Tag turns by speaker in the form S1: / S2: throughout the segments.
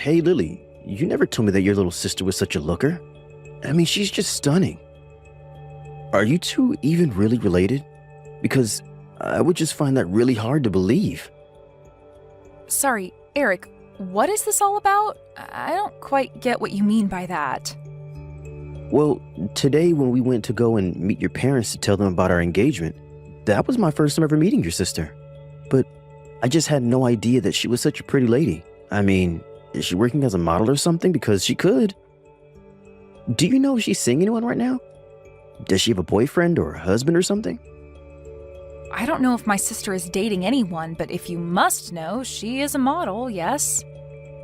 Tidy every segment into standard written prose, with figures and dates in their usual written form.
S1: Hey, Lily, you never told me that your little sister was such a looker. I mean, she's just stunning. Are you two even really related? Because I would just find that really hard to believe.
S2: Sorry, Eric, what is this all about? I don't quite get what you mean by that.
S1: Well, today when we went to go and meet your parents to tell them about our engagement, that was my first time ever meeting your sister. But I just had no idea that she was such a pretty lady. I mean, is she working as a model or something? Because she could. Do you know if she's seeing anyone right now? Does she have a boyfriend or a husband or something?
S2: I don't know if my sister is dating anyone, but if you must know, she is a model, yes.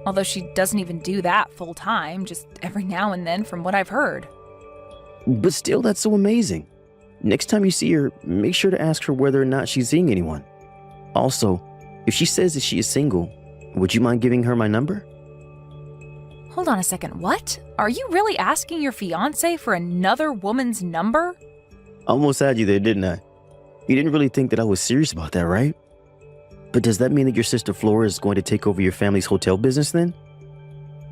S2: Although she doesn't even do that full time, just every now and then from what I've heard.
S1: But still, that's so amazing. Next time you see her, make sure to ask her whether or not she's seeing anyone. Also, if she says that she is single, would you mind giving her my number?
S2: Hold on a second, what? Are you really asking your fiancé for another woman's number?
S1: Almost had you there, didn't I? You didn't really think that I was serious about that, right? But does that mean that your sister Flora is going to take over your family's hotel business then?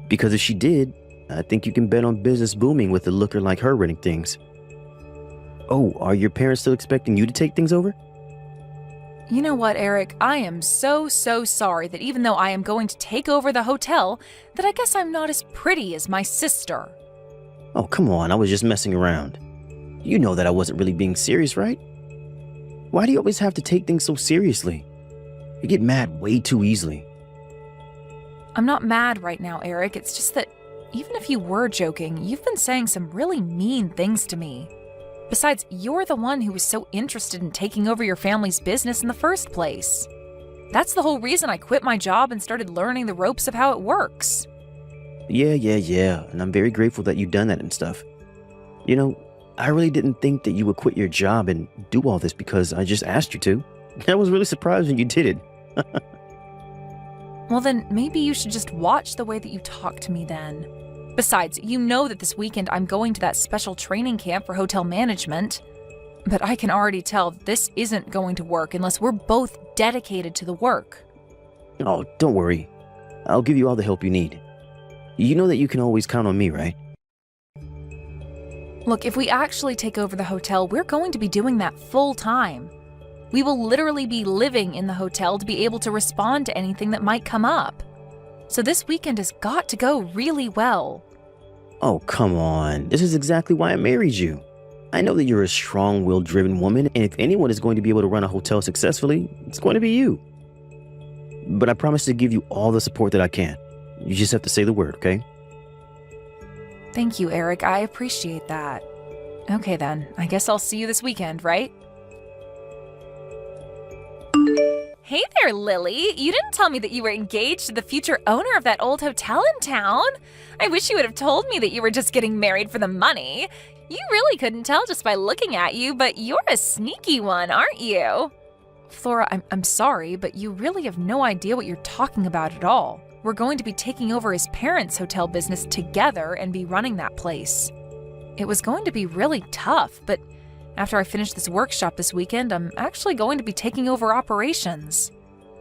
S1: Because if she did, I think you can bet on business booming with a looker like her running things. Oh, are your parents still expecting you to take things over?
S2: You know what, Eric? I am so sorry that even though I am going to take over the hotel, that I guess I'm not as pretty as my sister.
S1: Oh, come on, I was just messing around. You know that I wasn't really being serious, right? Why do you always have to take things so seriously? You get mad way too easily.
S2: I'm not mad right now, Eric. It's just that even if you were joking, you've been saying some really mean things to me. Besides, you're the one who was so interested in taking over your family's business in the first place. That's the whole reason I quit my job and started learning the ropes of how it works.
S1: Yeah, and I'm very grateful that you've done that and stuff. You know, I really didn't think that you would quit your job and do all this because I just asked you to. I was really surprised when you did it.
S2: Well then, maybe you should just watch the way that you talk to me then. Besides, you know that this weekend I'm going to that special training camp for hotel management. But I can already tell this isn't going to work unless we're both dedicated to the work.
S1: Oh, don't worry. I'll give you all the help you need. You know that you can always count on me, right?
S2: Look, if we actually take over the hotel, we're going to be doing that full time. We will literally be living in the hotel to be able to respond to anything that might come up. So this weekend has got to go really well.
S1: Oh, come on. This is exactly why I married you. I know that you're a strong-willed, driven woman, and if anyone is going to be able to run a hotel successfully, it's going to be you. But I promise to give you all the support that I can. You just have to say the word, okay?
S2: Thank you, Eric. I appreciate that. Okay then, I guess I'll see you this weekend, right? Hey there, Lily. You didn't tell me that you were engaged to the future owner of that old hotel in town. I wish you would have told me that you were just getting married for the money. You really couldn't tell just by looking at you, but you're a sneaky one, aren't you? Flora, I'm sorry, but you really have no idea what you're talking about at all. We're going to be taking over his parents' hotel business together and be running that place. It was going to be really tough, but after I finish this workshop this weekend, I'm actually going to be taking over operations.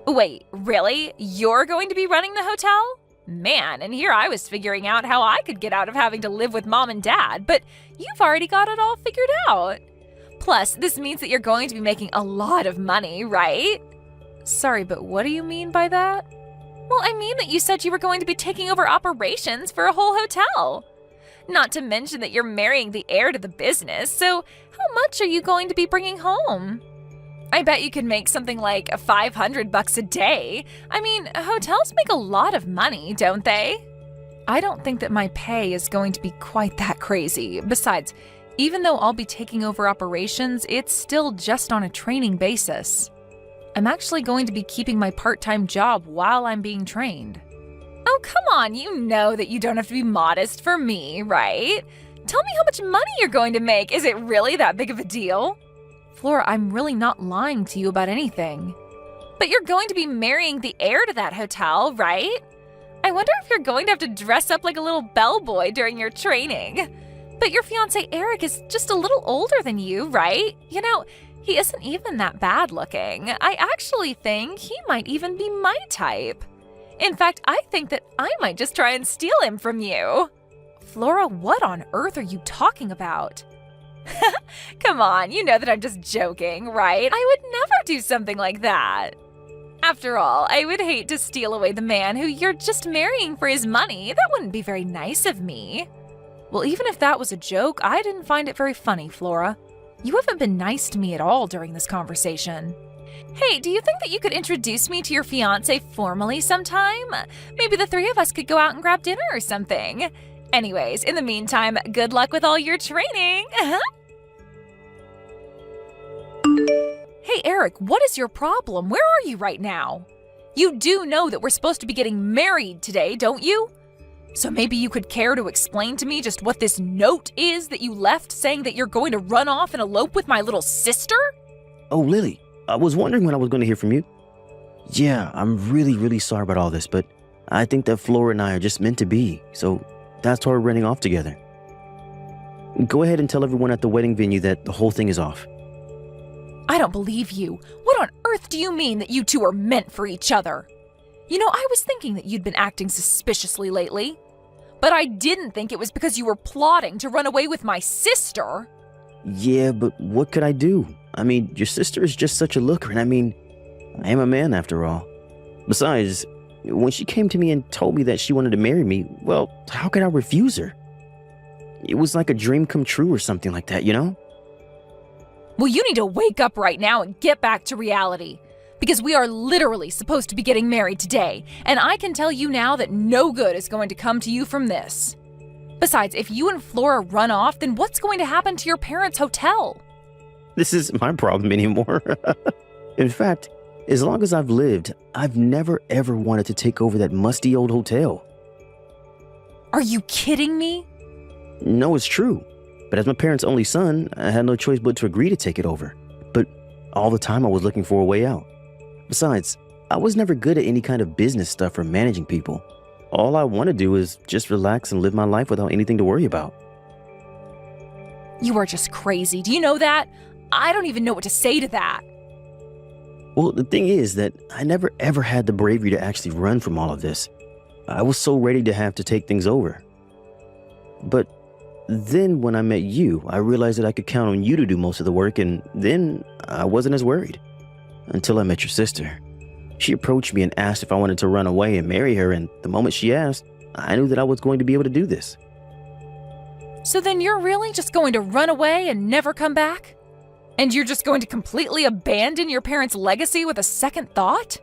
S2: Wait, really? You're going to be running the hotel? Man, and here I was figuring out how I could get out of having to live with mom and dad, but you've already got it all figured out. Plus, this means that you're going to be making a lot of money, right? Sorry, but what do you mean by that? Well, I mean that you said you were going to be taking over operations for a whole hotel. Not to mention that you're marrying the heir to the business, so how much are you going to be bringing home? I bet you could make something like $500 a day. I mean, hotels make a lot of money, don't they? I don't think that my pay is going to be quite that crazy. Besides, even though I'll be taking over operations, it's still just on a training basis. I'm actually going to be keeping my part-time job while I'm being trained. Oh, come on, you know that you don't have to be modest for me, right? Tell me how much money you're going to make. Is it really that big of a deal? Flora, I'm really not lying to you about anything. But you're going to be marrying the heir to that hotel, right? I wonder if you're going to have to dress up like a little bellboy during your training. But your fiancé Eric is just a little older than you, right? You know, he isn't even that bad looking. I actually think he might even be my type. In fact, I think that I might just try and steal him from you. Flora, what on earth are you talking about? Come on, you know that I'm just joking, right? I would never do something like that. After all, I would hate to steal away the man who you're just marrying for his money. That wouldn't be very nice of me. Well, even if that was a joke, I didn't find it very funny, Flora. You haven't been nice to me at all during this conversation. Hey, do you think that you could introduce me to your fiancé formally sometime? Maybe the three of us could go out and grab dinner or something. Anyways, in the meantime, good luck with all your training. Hey, Eric, what is your problem? Where are you right now? You do know that we're supposed to be getting married today, don't you? So maybe you could care to explain to me just what this note is that you left saying that you're going to run off and elope with my little sister?
S1: Oh, Lily, I was wondering when I was going to hear from you. Yeah, I'm really sorry about all this, but I think that Flora and I are just meant to be, so that's why we're running off together. Go ahead and tell everyone at the wedding venue that the whole thing is off.
S2: I don't believe you. What on earth do you mean that you two are meant for each other? You know, I was thinking that you'd been acting suspiciously lately. But I didn't think it was because you were plotting to run away with my sister.
S1: Yeah, but what could I do? I mean, your sister is just such a looker, and I am a man after all. Besides, when she came to me and told me that she wanted to marry me, well, how could I refuse her? It was like a dream come true or something like that, you know?
S2: Well, you need to wake up right now and get back to reality. Because we are literally supposed to be getting married today, and I can tell you now that no good is going to come to you from this. Besides, if you and Flora run off, then what's going to happen to your parents' hotel?
S1: This isn't my problem anymore. In fact, as long as I've lived, I've never ever wanted to take over that musty old hotel.
S2: Are you kidding me?
S1: No, it's true. But as my parents' only son, I had no choice but to agree to take it over. But all the time I was looking for a way out. Besides, I was never good at any kind of business stuff or managing people. All I want to do is just relax and live my life without anything to worry about.
S2: You are just crazy. Do you know that? I don't even know what to say to that.
S1: Well, the thing is that I never ever had the bravery to actually run from all of this. I was so ready to have to take things over. But then when I met you, I realized that I could count on you to do most of the work, and then I wasn't as worried. Until I met your sister. She approached me and asked if I wanted to run away and marry her, and the moment she asked, I knew that I was going to be able to do this.
S2: So then you're really just going to run away and never come back? And you're just going to completely abandon your parents' legacy with a second thought?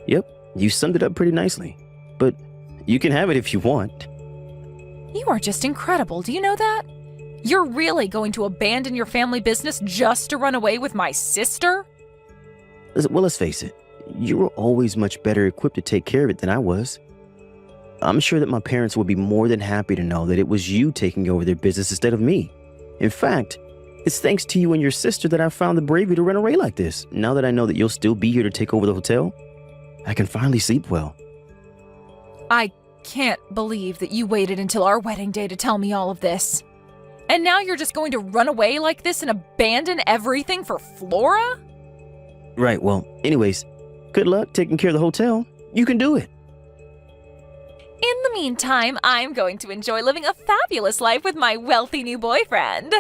S1: Yep, you summed it up pretty nicely. But you can have it if you want.
S2: You are just incredible, do you know that? You're really going to abandon your family business just to run away with my sister?
S1: Well, let's face it, you were always much better equipped to take care of it than I was. I'm sure that my parents would be more than happy to know that it was you taking over their business instead of me. In fact, it's thanks to you and your sister that I found the bravery to run away like this. Now that I know that you'll still be here to take over the hotel, I can finally sleep well.
S2: I can't believe that you waited until our wedding day to tell me all of this. And now you're just going to run away like this and abandon everything for Flora?
S1: Right, well, anyways, good luck taking care of the hotel. You can do it.
S2: In the meantime, I'm going to enjoy living a fabulous life with my wealthy new boyfriend.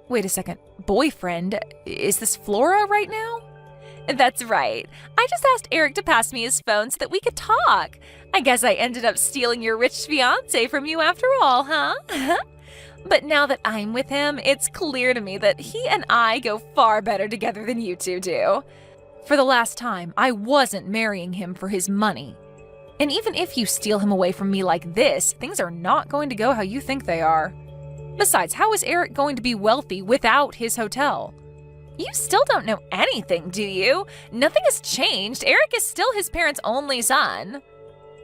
S2: Wait a second, boyfriend? Is this Flora right now? That's right. I just asked Eric to pass me his phone so that we could talk. I guess I ended up stealing your rich fiancé from you after all, huh? But now that I'm with him, it's clear to me that he and I go far better together than you two do. For the last time, I wasn't marrying him for his money. And even if you steal him away from me like this, things are not going to go how you think they are. Besides, how is Eric going to be wealthy without his hotel? You still don't know anything, do you? Nothing has changed. Eric is still his parents' only son.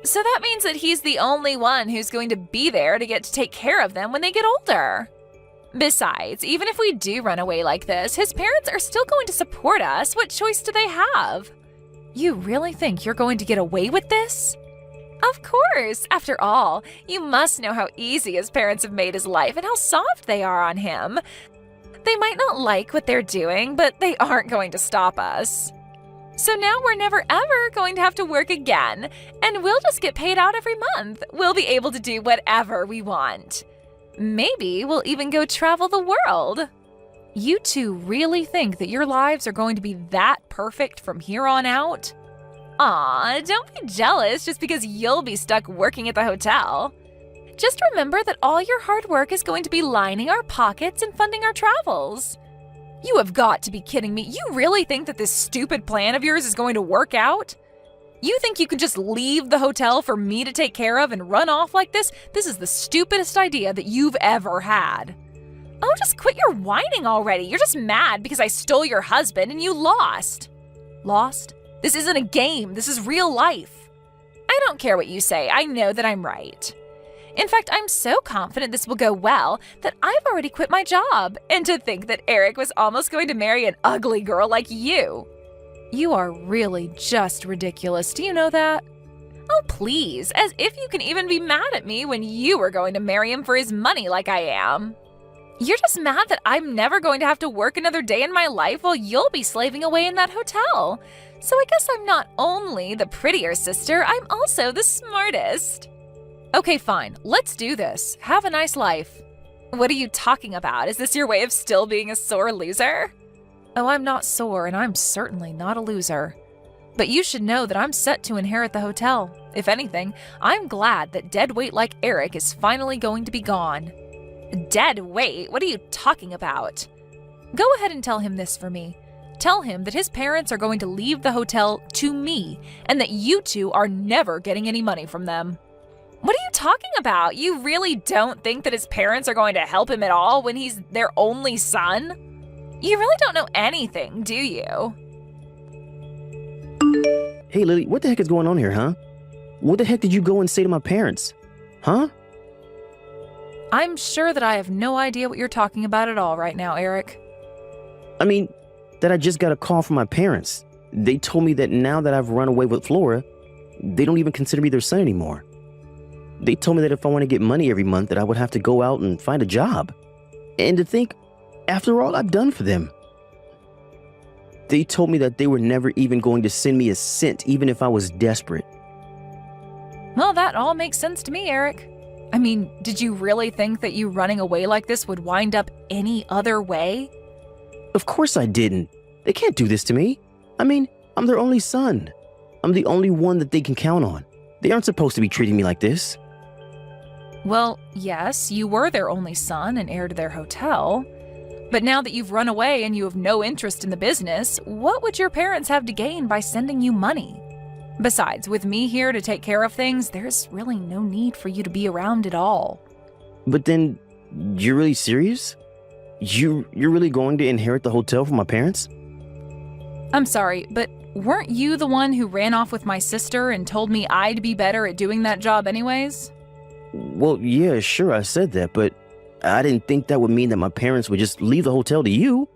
S2: So that means that he's the only one who's going to be there to get to take care of them when they get older. Besides, even if we do run away like this, his parents are still going to support us. What choice do they have? You really think you're going to get away with this? Of course. After all, you must know how easy his parents have made his life and how soft they are on him. They might not like what they're doing, but they aren't going to stop us. So now we're never ever going to have to work again, and we'll just get paid out every month. We'll be able to do whatever we want. Maybe we'll even go travel the world. You two really think that your lives are going to be that perfect from here on out? Aw, don't be jealous just because you'll be stuck working at the hotel. Just remember that all your hard work is going to be lining our pockets and funding our travels. You have got to be kidding me. You really think that this stupid plan of yours is going to work out? You think you can just leave the hotel for me to take care of and run off like this? This is the stupidest idea that you've ever had. Oh, just quit your whining already. You're just mad because I stole your husband and you lost. Lost? This isn't a game. This is real life. I don't care what you say. I know that I'm right. In fact, I'm so confident this will go well that I've already quit my job. And to think that Eric was almost going to marry an ugly girl like you. You are really just ridiculous. Do you know that? Oh, please, as if you can even be mad at me when you were going to marry him for his money like I am. You're just mad that I'm never going to have to work another day in my life while you'll be slaving away in that hotel. So I guess I'm not only the prettier sister, I'm also the smartest. Okay, fine. Let's do this. Have a nice life. What are you talking about? Is this your way of still being a sore loser? Oh, I'm not sore, and I'm certainly not a loser. But you should know that I'm set to inherit the hotel. If anything, I'm glad that dead weight like Eric is finally going to be gone. Dead weight? What are you talking about? Go ahead and tell him this for me. Tell him that his parents are going to leave the hotel to me, and that you two are never getting any money from them. What are you talking about? You really don't think that his parents are going to help him at all when he's their only son? You really don't know anything, do you?
S1: Hey, Lily, what the heck is going on here, huh? What the heck did you go and say to my parents? Huh?
S2: I'm sure that I have no idea what you're talking about at all right now, Eric.
S1: I mean, that I just got a call from my parents. They told me that now that I've run away with Flora, they don't even consider me their son anymore. They told me that if I want to get money every month, that I would have to go out and find a job. And to think, after all I've done for them. They told me that they were never even going to send me a cent, even if I was desperate.
S2: Well, that all makes sense to me, Eric. I mean, did you really think that you running away like this would wind up any other way?
S1: Of course I didn't. They can't do this to me. I mean, I'm their only son. I'm the only one that they can count on. They aren't supposed to be treating me like this.
S2: Well, yes, you were their only son and heir to their hotel. But now that you've run away and you have no interest in the business, what would your parents have to gain by sending you money? Besides, with me here to take care of things, there's really no need for you to be around at all.
S1: But then, you're really serious? You're really going to inherit the hotel from my parents?
S2: I'm sorry, but weren't you the one who ran off with my sister and told me I'd be better at doing that job anyways?
S1: Well, yeah, sure, I said that, but I didn't think that would mean that my parents would just leave the hotel to you.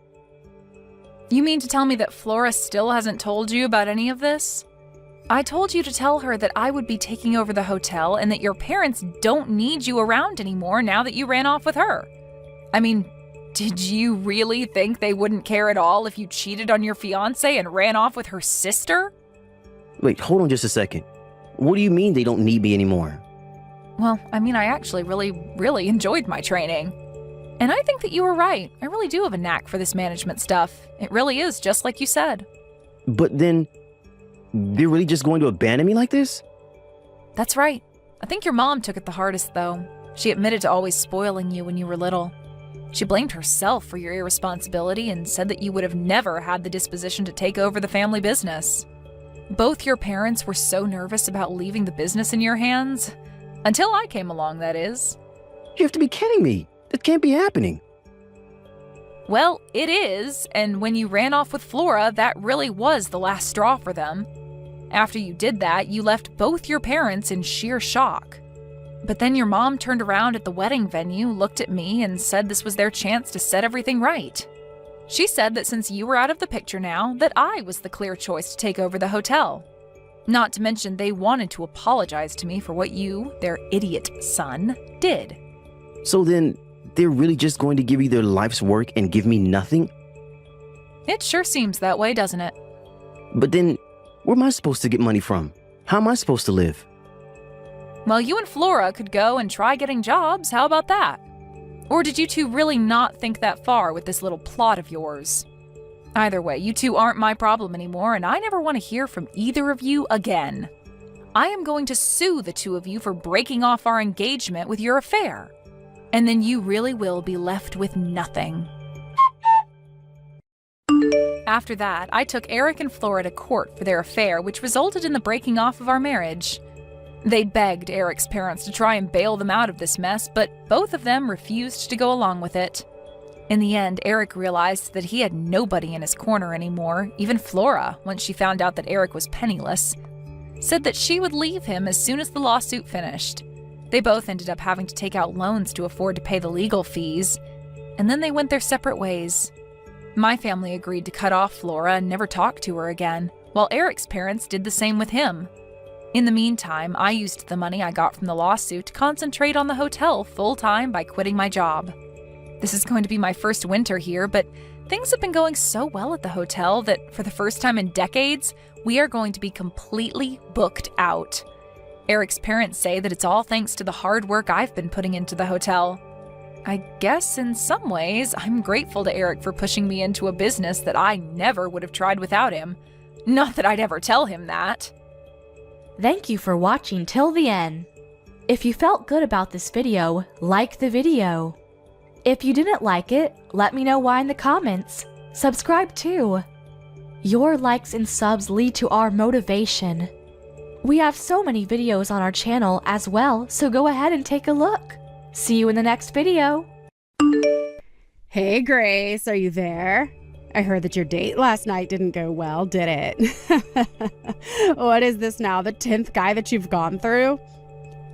S2: You mean to tell me that Flora still hasn't told you about any of this? I told you to tell her that I would be taking over the hotel and that your parents don't need you around anymore now that you ran off with her. I mean, did you really think they wouldn't care at all if you cheated on your fiancé and ran off with her sister?
S1: Wait, hold on just a second. What do you mean they don't need me anymore?
S2: Well, I mean, I actually really enjoyed my training. And I think that you were right. I really do have a knack for this management stuff. It really is just like you said.
S1: But then, they're really just going to abandon me like this?
S2: That's right. I think your mom took it the hardest, though. She admitted to always spoiling you when you were little. She blamed herself for your irresponsibility and said that you would have never had the disposition to take over the family business. Both your parents were so nervous about leaving the business in your hands. Until I came along, that is.
S1: You have to be kidding me. That can't be happening.
S2: Well, it is, and when you ran off with Flora, that really was the last straw for them. After you did that, you left both your parents in sheer shock. But then your mom turned around at the wedding venue, looked at me, and said this was their chance to set everything right. She said that since you were out of the picture now, that I was the clear choice to take over the hotel. Not to mention they wanted to apologize to me for what you, their idiot son, did.
S1: So then, they're really just going to give you their life's work and give me nothing?
S2: It sure seems that way, doesn't it?
S1: But then, where am I supposed to get money from? How am I supposed to live?
S2: Well, you and Flora could go and try getting jobs. How about that? Or did you two really not think that far with this little plot of yours? Either way, you two aren't my problem anymore, and I never want to hear from either of you again. I am going to sue the two of you for breaking off our engagement with your affair. And then you really will be left with nothing. After that, I took Eric and Flora to court for their affair, which resulted in the breaking off of our marriage. They begged Eric's parents to try and bail them out of this mess, but both of them refused to go along with it. In the end, Eric realized that he had nobody in his corner anymore. Even Flora, once she found out that Eric was penniless, said that she would leave him as soon as the lawsuit finished. They both ended up having to take out loans to afford to pay the legal fees, and then they went their separate ways. My family agreed to cut off Flora and never talk to her again, while Eric's parents did the same with him. In the meantime, I used the money I got from the lawsuit to concentrate on the hotel full-time by quitting my job. This is going to be my first winter here, but things have been going so well at the hotel that for the first time in decades, we are going to be completely booked out. Eric's parents say that it's all thanks to the hard work I've been putting into the hotel. I guess in some ways, I'm grateful to Eric for pushing me into a business that I never would have tried without him. Not that I'd ever tell him that.
S3: Thank you for watching till the end. If you felt good about this video, like the video. If you didn't like it, let me know why in the comments. Subscribe too. Your likes and subs lead to our motivation. We have so many videos on our channel as well, so go ahead and take a look. See you in the next video.
S4: Hey Grace, are you there? I heard that your date last night didn't go well, did it? What is this now, the 10th guy that you've gone through?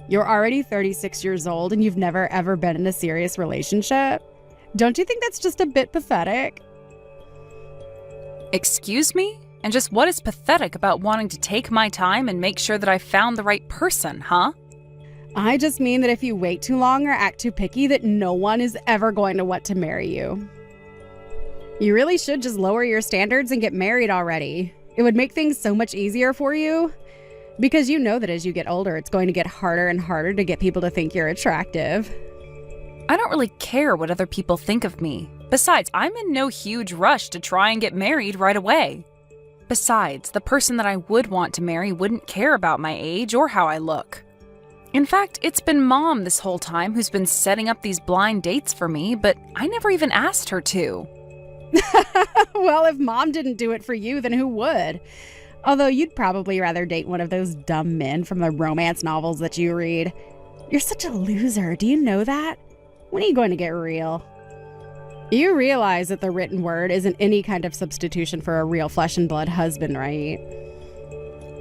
S4: You're already 36 years old and you've never ever been in a serious relationship? Don't you think that's just a bit pathetic?
S2: Excuse me? And just what is pathetic about wanting to take my time and make sure that I found the right person, huh?
S4: I just mean that if you wait too long or act too picky, that no one is ever going to want to marry you. You really should just lower your standards and get married already. It would make things so much easier for you. Because you know that as you get older, it's going to get harder and harder to get people to think you're attractive.
S2: I don't really care what other people think of me. Besides, I'm in no huge rush to try and get married right away. Besides, the person that I would want to marry wouldn't care about my age or how I look. In fact, it's been Mom this whole time who's been setting up these blind dates for me, but I never even asked her to.
S4: Well, if Mom didn't do it for you, then who would? Although you'd probably rather date one of those dumb men from the romance novels that you read. You're such a loser, do you know that? When are you going to get real? You realize that the written word isn't any kind of substitution for a real flesh and blood husband, right?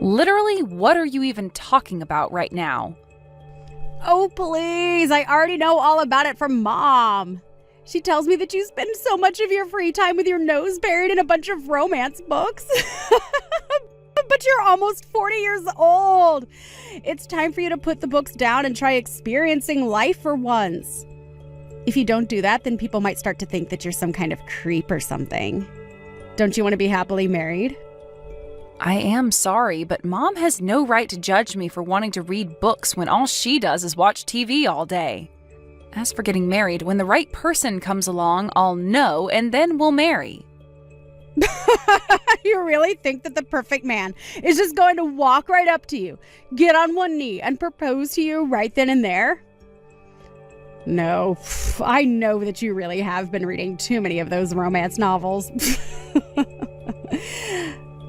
S2: Literally, what are you even talking about right now?
S4: Oh, please. I already know all about it from Mom. She tells me that you spend so much of your free time with your nose buried in a bunch of romance books. But you're almost 40 years old. It's time for you to put the books down and try experiencing life for once. If you don't do that, then people might start to think that you're some kind of creep or something. Don't you want to be happily married?
S2: I am sorry, but Mom has no right to judge me for wanting to read books when all she does is watch TV all day. As for getting married, when the right person comes along, I'll know and then we'll marry.
S4: You really think that the perfect man is just going to walk right up to you, get on one knee, and propose to you right then and there? No, I know that you really have been reading too many of those romance novels.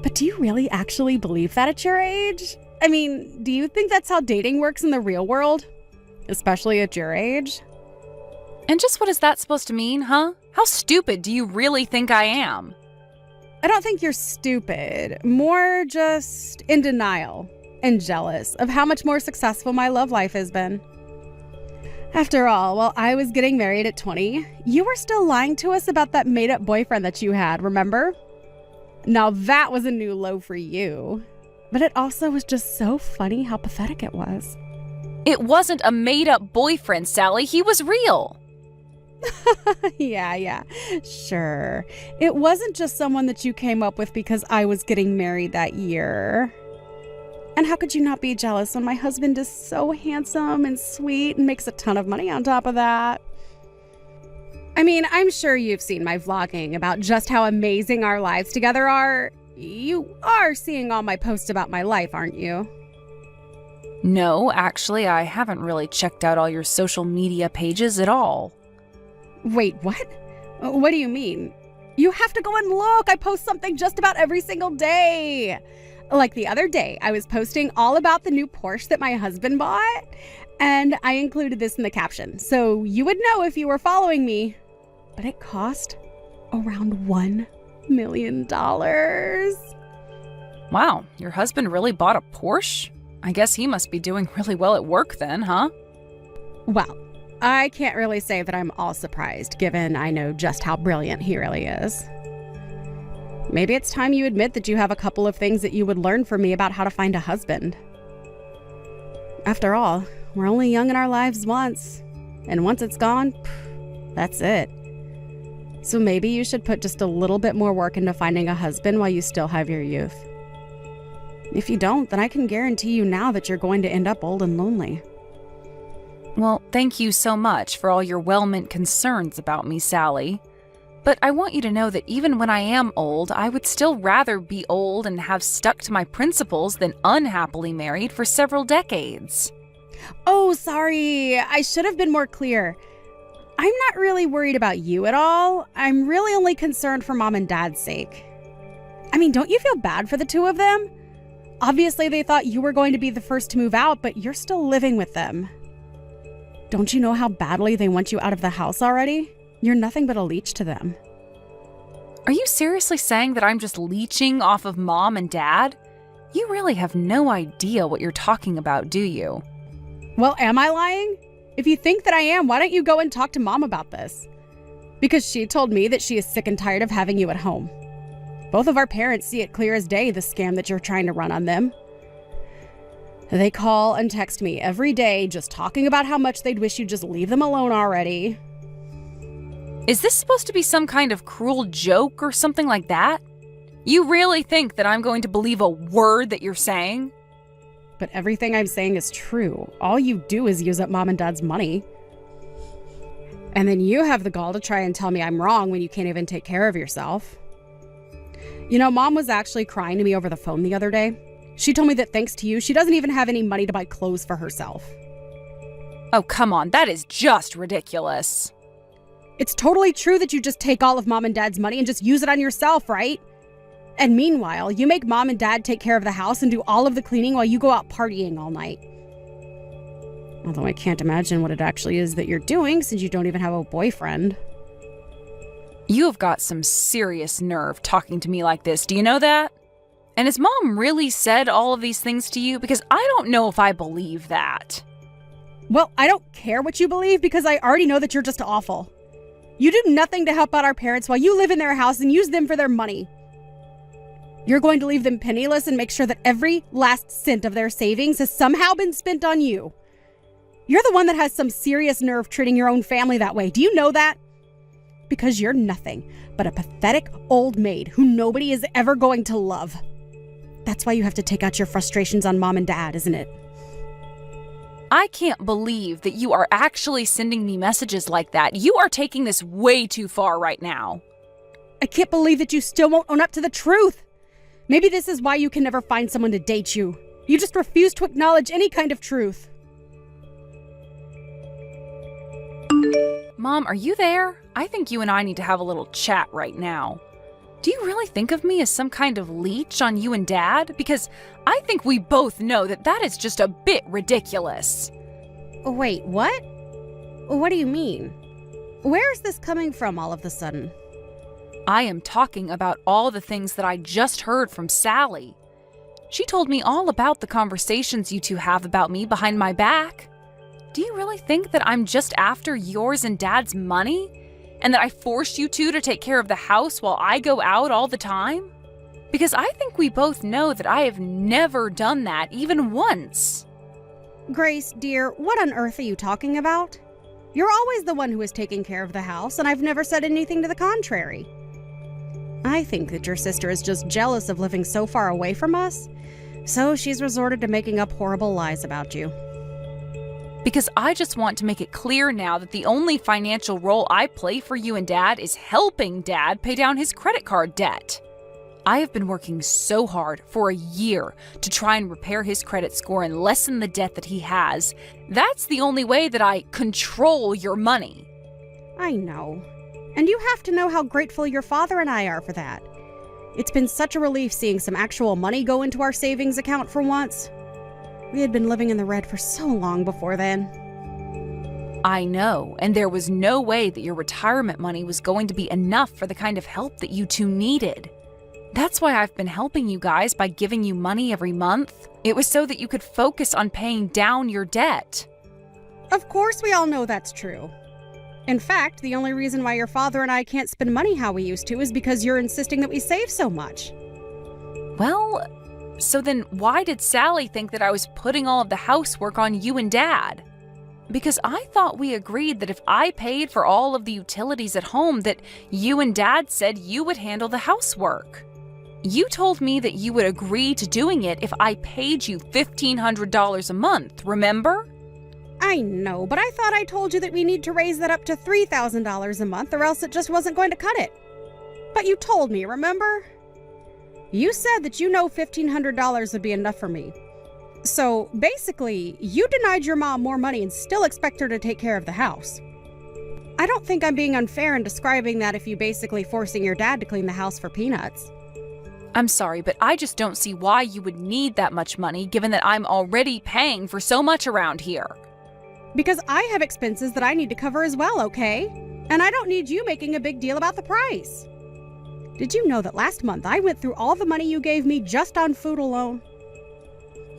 S4: But do you really actually believe that at your age? I mean, do you think that's how dating works in the real world? Especially at your age?
S2: And just what is that supposed to mean, huh? How stupid do you really think I am?
S4: I don't think you're stupid. More just in denial and jealous of how much more successful my love life has been. After all, while I was getting married at 20, you were still lying to us about that made-up boyfriend that you had, remember? Now that was a new low for you. But it also was just so funny how pathetic it was.
S2: It wasn't a made-up boyfriend, Sally. He was real.
S4: Yeah. Sure. It wasn't just someone that you came up with because I was getting married that year. And how could you not be jealous when my husband is so handsome and sweet and makes a ton of money on top of that? I mean, I'm sure you've seen my vlogging about just how amazing our lives together are. You are seeing all my posts about my life, aren't you?
S2: No, actually, I haven't really checked out all your social media pages at all.
S4: Wait, what? What do you mean? You have to go and look. I post something just about every single day. Like the other day, I was posting all about the new Porsche that my husband bought, and I included this in the caption, so you would know if you were following me. But it cost around $1 million.
S2: Wow, your husband really bought a Porsche? I guess he must be doing really well at work then, huh?
S4: Well, I can't really say that I'm all surprised, given I know just how brilliant he really is. Maybe it's time you admit that you have a couple of things that you would learn from me about how to find a husband. After all, we're only young in our lives once, and once it's gone, that's it. So maybe you should put just a little bit more work into finding a husband while you still have your youth. If you don't, then I can guarantee you now that you're going to end up old and lonely.
S2: Well, thank you so much for all your well-meant concerns about me, Sally. But I want you to know that even when I am old, I would still rather be old and have stuck to my principles than unhappily married for several decades.
S4: Oh, sorry. I should have been more clear. I'm not really worried about you at all. I'm really only concerned for Mom and Dad's sake. I mean, don't you feel bad for the two of them? Obviously, they thought you were going to be the first to move out, but you're still living with them. Don't you know how badly they want you out of the house already? You're nothing but a leech to them.
S2: Are you seriously saying that I'm just leeching off of Mom and Dad? You really have no idea what you're talking about, do you?
S4: Well, am I lying? If you think that I am, why don't you go and talk to Mom about this? Because she told me that she is sick and tired of having you at home. Both of our parents see it clear as day, the scam that you're trying to run on them. They call and text me every day just talking about how much they'd wish you'd just leave them alone already.
S2: Is this supposed to be some kind of cruel joke or something like that? You really think that I'm going to believe a word that you're saying?
S4: But everything I'm saying is true. All you do is use up Mom and Dad's money. And then you have the gall to try and tell me I'm wrong when you can't even take care of yourself. You know, Mom was actually crying to me over the phone the other day. She told me that thanks to you, she doesn't even have any money to buy clothes for herself.
S2: Oh, come on, that is just ridiculous.
S4: It's totally true that you just take all of Mom and Dad's money and just use it on yourself, right? And meanwhile, you make Mom and Dad take care of the house and do all of the cleaning while you go out partying all night. Although I can't imagine what it actually is that you're doing since you don't even have a boyfriend.
S2: You have got some serious nerve talking to me like this, do you know that? And has Mom really said all of these things to you? Because I don't know if I believe that.
S4: Well, I don't care what you believe because I already know that you're just awful. You do nothing to help out our parents while you live in their house and use them for their money. You're going to leave them penniless and make sure that every last cent of their savings has somehow been spent on you. You're the one that has some serious nerve treating your own family that way. Do you know that? Because you're nothing but a pathetic old maid who nobody is ever going to love. That's why you have to take out your frustrations on Mom and Dad, isn't it?
S2: I can't believe that you are actually sending me messages like that. You are taking this way too far right now.
S4: I can't believe that you still won't own up to the truth. Maybe this is why you can never find someone to date you. You just refuse to acknowledge any kind of truth.
S2: Mom, are you there? I think you and I need to have a little chat right now. Do you really think of me as some kind of leech on you and Dad? Because I think we both know that that is just a bit ridiculous.
S4: Wait, what? What do you mean? Where is this coming from all of a sudden?
S2: I am talking about all the things that I just heard from Sally. She told me all about the conversations you two have about me behind my back. Do you really think that I'm just after yours and Dad's money? And that I forced you two to take care of the house while I go out all the time? Because I think we both know that I have never done that even once.
S4: Grace, dear, what on earth are you talking about? You're always the one who is taking care of the house, and I've never said anything to the contrary. I think that your sister is just jealous of living so far away from us, so she's resorted to making up horrible lies about you.
S2: Because I just want to make it clear now that the only financial role I play for you and Dad is helping Dad pay down his credit card debt. I have been working so hard for a year to try and repair his credit score and lessen the debt that he has. That's the only way that I control your money.
S4: I know. And you have to know how grateful your father and I are for that. It's been such a relief seeing some actual money go into our savings account for once. We had been living in the red for so long before then.
S2: I know, and there was no way that your retirement money was going to be enough for the kind of help that you two needed. That's why I've been helping you guys by giving you money every month. It was so that you could focus on paying down your debt.
S4: Of course we all know that's true. In fact, the only reason why your father and I can't spend money how we used to is because you're insisting that we save so much.
S2: Well, so then why did Sally think that I was putting all of the housework on you and Dad? Because I thought we agreed that if I paid for all of the utilities at home, that you and Dad said you would handle the housework. You told me that you would agree to doing it if I paid you $1,500 a month, remember?
S4: I know, but I thought I told you that we need to raise that up to $3,000 a month or else it just wasn't going to cut it. But you told me, remember? You said that you know $1,500 would be enough for me. So basically, you denied your mom more money and still expect her to take care of the house. I don't think I'm being unfair in describing that if you basically forcing your dad to clean the house for peanuts.
S2: I'm sorry, but I just don't see why you would need that much money given that I'm already paying for so much around here.
S4: Because I have expenses that I need to cover as well, okay? And I don't need you making a big deal about the price. Did you know that last month I went through all the money you gave me just on food alone?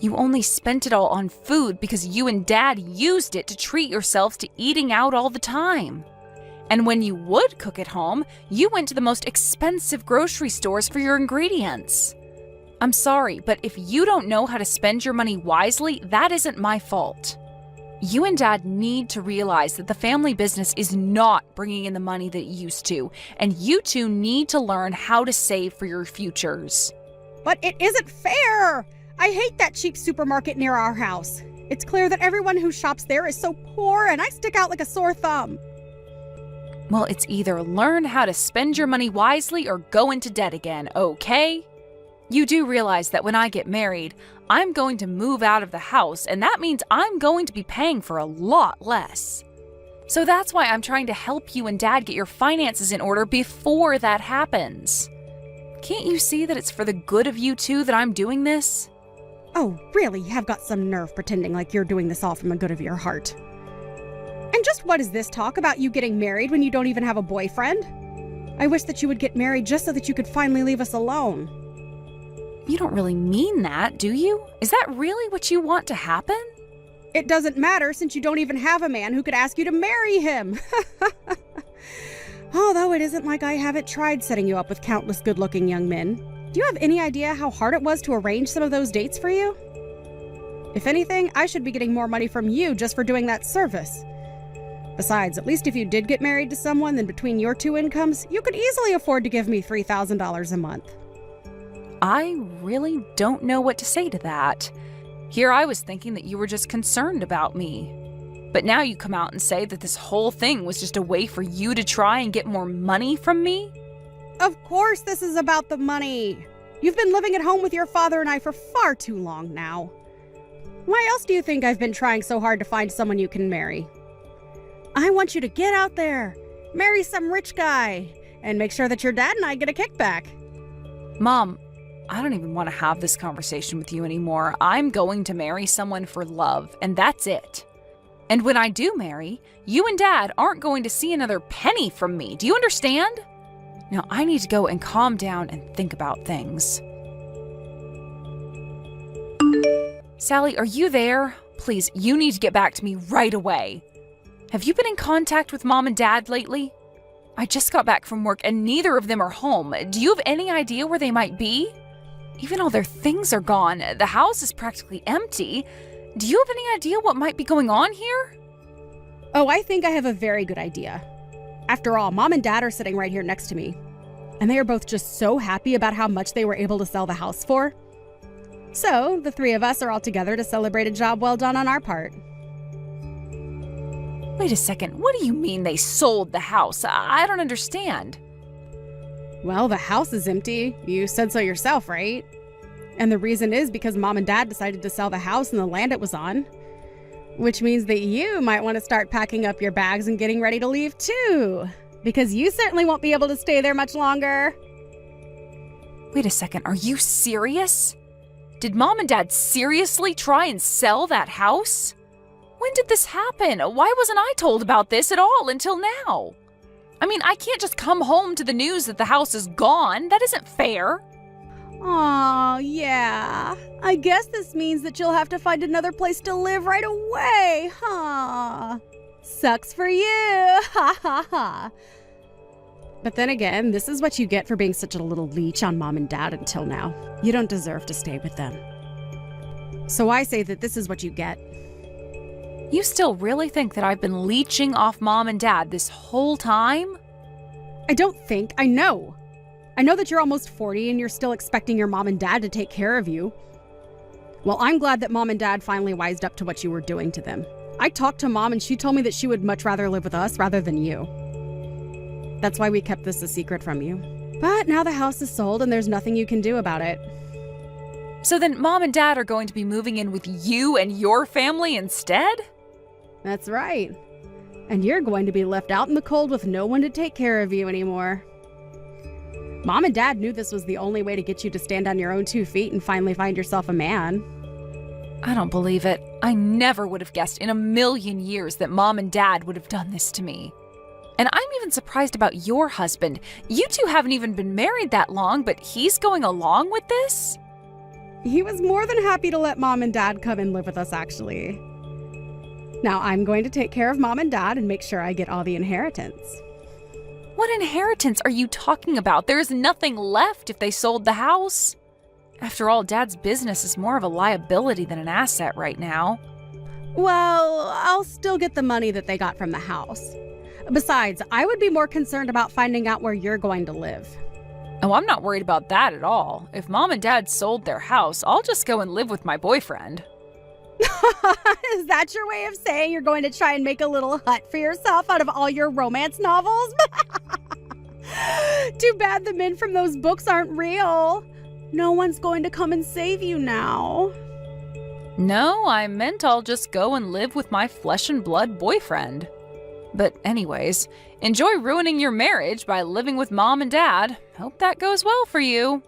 S2: You only spent it all on food because you and Dad used it to treat yourselves to eating out all the time. And when you would cook at home, you went to the most expensive grocery stores for your ingredients. I'm sorry, but if you don't know how to spend your money wisely, that isn't my fault. You and Dad need to realize that the family business is not bringing in the money that it used to, and you two need to learn how to save for your futures.
S4: But it isn't fair! I hate that cheap supermarket near our house. It's clear that everyone who shops there is so poor, and I stick out like a sore thumb.
S2: Well, it's either learn how to spend your money wisely or go into debt again, okay? You do realize that when I get married, I'm going to move out of the house, and that means I'm going to be paying for a lot less. So that's why I'm trying to help you and Dad get your finances in order before that happens. Can't you see that it's for the good of you two that I'm doing this?
S4: Oh, really? You have got some nerve pretending like you're doing this all from the good of your heart. And just what is this talk about you getting married when you don't even have a boyfriend? I wish that you would get married just so that you could finally leave us alone.
S2: You don't really mean that, do you? Is that really what you want to happen?
S4: It doesn't matter since you don't even have a man who could ask you to marry him. Although it isn't like I haven't tried setting you up with countless good-looking young men. Do you have any idea how hard it was to arrange some of those dates for you? If anything, I should be getting more money from you just for doing that service. Besides, at least if you did get married to someone, then between your two incomes, you could easily afford to give me $3,000 a month.
S2: I really don't know what to say to that. Here I was thinking that you were just concerned about me. But now you come out and say that this whole thing was just a way for you to try and get more money from me?
S4: Of course this is about the money. You've been living at home with your father and I for far too long now. Why else do you think I've been trying so hard to find someone you can marry? I want you to get out there, marry some rich guy, and make sure that your dad and I get a kickback.
S2: Mom, I don't even want to have this conversation with you anymore. I'm going to marry someone for love, and that's it. And when I do marry, you and Dad aren't going to see another penny from me. Do you understand? Now I need to go and calm down and think about things. Sally, are you there? Please, you need to get back to me right away. Have you been in contact with Mom and Dad lately? I just got back from work and neither of them are home. Do you have any idea where they might be? Even all their things are gone. The house is practically empty. Do you have any idea what might be going on here?
S4: Oh, I think I have a very good idea. After all, Mom and Dad are sitting right here next to me. And they are both just so happy about how much they were able to sell the house for. So, the three of us are all together to celebrate a job well done on our part.
S2: Wait a second, what do you mean they sold the house? I don't understand.
S4: Well, the house is empty. You said so yourself, right? And the reason is because Mom and Dad decided to sell the house and the land it was on. Which means that you might want to start packing up your bags and getting ready to leave too. Because you certainly won't be able to stay there much longer.
S2: Wait a second, are you serious? Did Mom and Dad seriously try and sell that house? When did this happen? Why wasn't I told about this at all until now? I mean, I can't just come home to the news that the house is gone. That isn't fair.
S4: Aw, yeah. I guess this means that you'll have to find another place to live right away, huh? Sucks for you, ha ha ha. But then again, this is what you get for being such a little leech on Mom and Dad until now. You don't deserve to stay with them. So I say that this is what you get.
S2: You still really think that I've been leeching off Mom and Dad this whole time?
S4: I don't think, I know. I know that you're almost 40 and you're still expecting your Mom and Dad to take care of you. Well, I'm glad that Mom and Dad finally wised up to what you were doing to them. I talked to Mom and she told me that she would much rather live with us rather than you. That's why we kept this a secret from you. But now the house is sold and there's nothing you can do about it.
S2: So then Mom and Dad are going to be moving in with you and your family instead?
S4: That's right. And you're going to be left out in the cold with no one to take care of you anymore. Mom and Dad knew this was the only way to get you to stand on your own 2 feet and finally find yourself a man.
S2: I don't believe it. I never would have guessed in a million years that Mom and Dad would have done this to me. And I'm even surprised about your husband. You two haven't even been married that long, but he's going along with this?
S4: He was more than happy to let Mom and Dad come and live with us, actually. Now I'm going to take care of Mom and Dad and make sure I get all the inheritance.
S2: What inheritance are you talking about? There is nothing left if they sold the house. After all, Dad's business is more of a liability than an asset right now.
S4: Well, I'll still get the money that they got from the house. Besides, I would be more concerned about finding out where you're going to live.
S2: Oh, I'm not worried about that at all. If Mom and Dad sold their house, I'll just go and live with my boyfriend.
S4: Is that your way of saying you're going to try and make a little hut for yourself out of all your romance novels? Too bad the men from those books aren't real. No one's going to come and save you now.
S2: No, I meant I'll just go and live with my flesh and blood boyfriend. But anyways, enjoy ruining your marriage by living with Mom and Dad. Hope that goes well for you.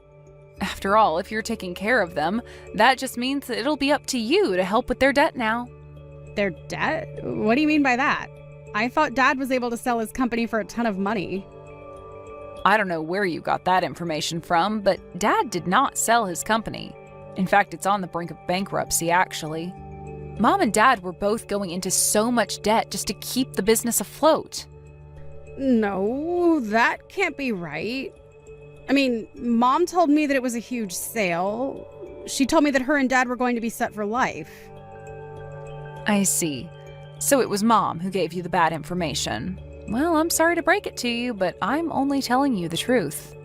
S2: After all, if you're taking care of them, that just means that it'll be up to you to help with their debt now.
S4: Their debt? What do you mean by that? I thought Dad was able to sell his company for a ton of money.
S2: I don't know where you got that information from, but Dad did not sell his company. In fact, it's on the brink of bankruptcy, actually. Mom and Dad were both going into so much debt just to keep the business afloat.
S4: No, that can't be right. I mean, Mom told me that it was a huge sale. She told me that her and Dad were going to be set for life.
S2: I see. So it was Mom who gave you the bad information. Well, I'm sorry to break it to you, but I'm only telling you the truth.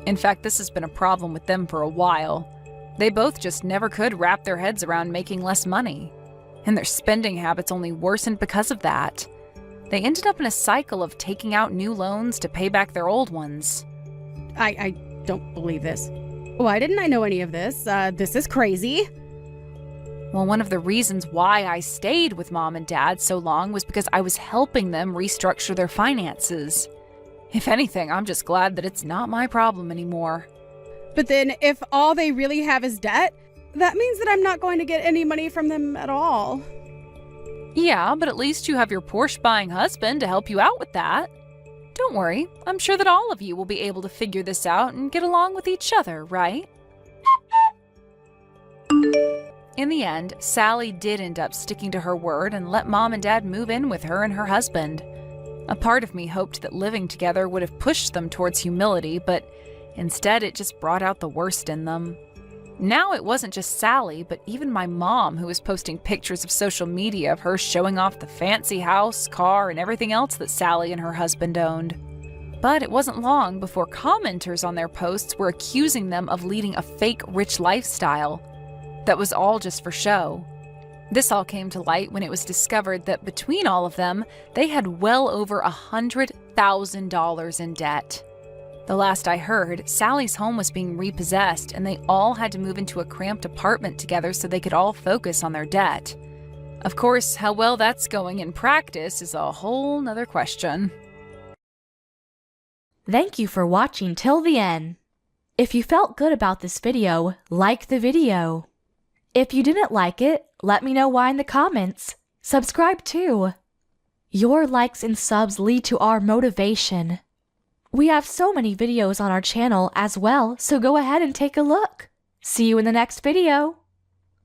S2: In fact, this has been a problem with them for a while. They both just never could wrap their heads around making less money. And their spending habits only worsened because of that. They ended up in a cycle of taking out new loans to pay back their old ones.
S4: I don't believe this. Why didn't I know any of this? This is crazy.
S2: Well, one of the reasons why I stayed with Mom and Dad so long was because I was helping them restructure their finances. If anything, I'm just glad that it's not my problem anymore.
S4: But then if all they really have is debt, that means that I'm not going to get any money from them at all.
S2: Yeah, but at least you have your Porsche-buying husband to help you out with that. Don't worry, I'm sure that all of you will be able to figure this out and get along with each other, right? In the end, Sally did end up sticking to her word and let Mom and Dad move in with her and her husband. A part of me hoped that living together would have pushed them towards humility, but instead it just brought out the worst in them. Now it wasn't just Sally, but even my mom who was posting pictures of social media of her showing off the fancy house, car, and everything else that Sally and her husband owned. But it wasn't long before commenters on their posts were accusing them of leading a fake rich lifestyle that was all just for show. This all came to light when it was discovered that between all of them, they had well over $100,000 in debt. The last I heard, Sally's home was being repossessed and they all had to move into a cramped apartment together so they could all focus on their debt. Of course, how well that's going in practice is a whole nother question.
S3: Thank you for watching till the end. If you felt good about this video, like the video. If you didn't like it, let me know why in the comments. Subscribe too. Your likes and subs lead to our motivation. We have so many videos on our channel as well, so go ahead and take a look. See you in the next video.